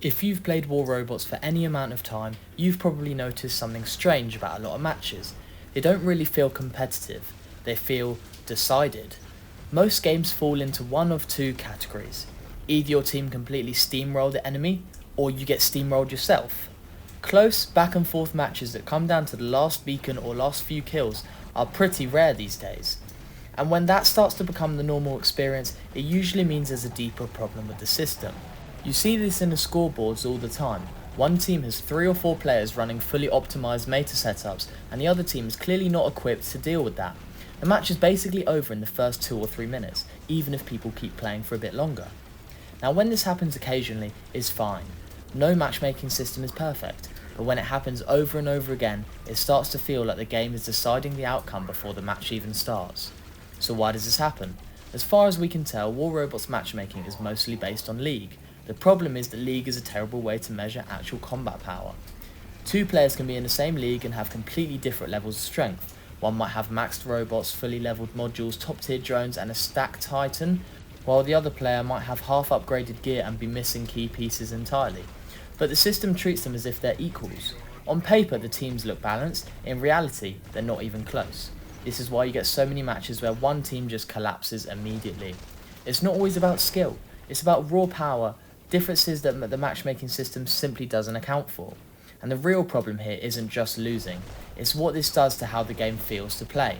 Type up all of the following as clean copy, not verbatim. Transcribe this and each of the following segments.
If you've played War Robots for any amount of time, you've probably noticed something strange about a lot of matches. They don't really feel competitive, they feel decided. Most games fall into one of two categories. Either your team completely steamroll the enemy, or you get steamrolled yourself. Close, back and forth matches that come down to the last beacon or last few kills are pretty rare these days. And when that starts to become the normal experience, it usually means there's a deeper problem with the system. You see this in the scoreboards all the time. One team has 3 or 4 players running fully optimised meta setups, and the other team is clearly not equipped to deal with that. The match is basically over in the first 2 or 3 minutes, even if people keep playing for a bit longer. Now when this happens occasionally, it's fine. No matchmaking system is perfect, but when it happens over and over again, it starts to feel like the game is deciding the outcome before the match even starts. So why does this happen? As far as we can tell, War Robots matchmaking is mostly based on League. The problem is that League is a terrible way to measure actual combat power. 2 players can be in the same league and have completely different levels of strength. One might have maxed robots, fully leveled modules, top tier drones and a stacked Titan, while the other player might have half upgraded gear and be missing key pieces entirely. But the system treats them as if they're equals. On paper the teams look balanced, in reality they're not even close. This is why you get so many matches where one team just collapses immediately. It's not always about skill, it's about raw power, differences that the matchmaking system simply doesn't account for. And the real problem here isn't just losing, it's what this does to how the game feels to play.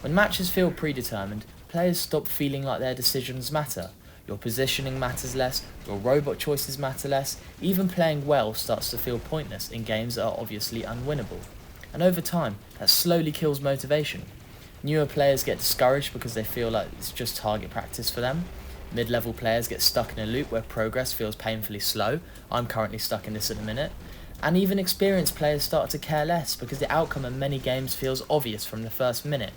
When matches feel predetermined, players stop feeling like their decisions matter. Your positioning matters less, your robot choices matter less, even playing well starts to feel pointless in games that are obviously unwinnable. And over time, that slowly kills motivation. Newer players get discouraged because they feel like it's just target practice for them. Mid-level players get stuck in a loop where progress feels painfully slow. I'm currently stuck in this at the minute. And even experienced players start to care less because the outcome in many games feels obvious from the first minute.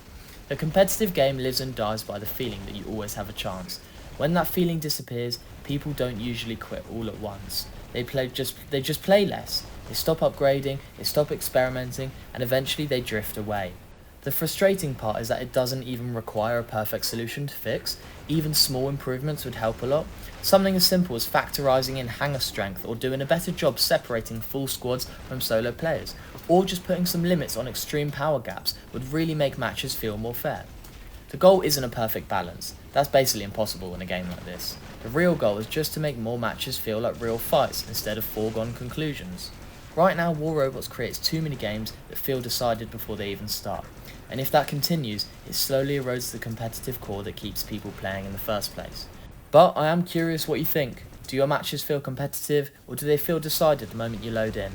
The competitive game lives and dies by the feeling that you always have a chance. When that feeling disappears, people don't usually quit all at once. They just play less. They stop upgrading, they stop experimenting, and eventually they drift away. The frustrating part is that it doesn't even require a perfect solution to fix. Even small improvements would help a lot. Something as simple as factorising in hanger strength or doing a better job separating full squads from solo players, or just putting some limits on extreme power gaps would really make matches feel more fair. The goal isn't a perfect balance. That's basically impossible in a game like this. The real goal is just to make more matches feel like real fights instead of foregone conclusions. Right now, War Robots creates too many games that feel decided before they even start. And if that continues, it slowly erodes the competitive core that keeps people playing in the first place. But I am curious what you think. Do your matches feel competitive, or do they feel decided the moment you load in?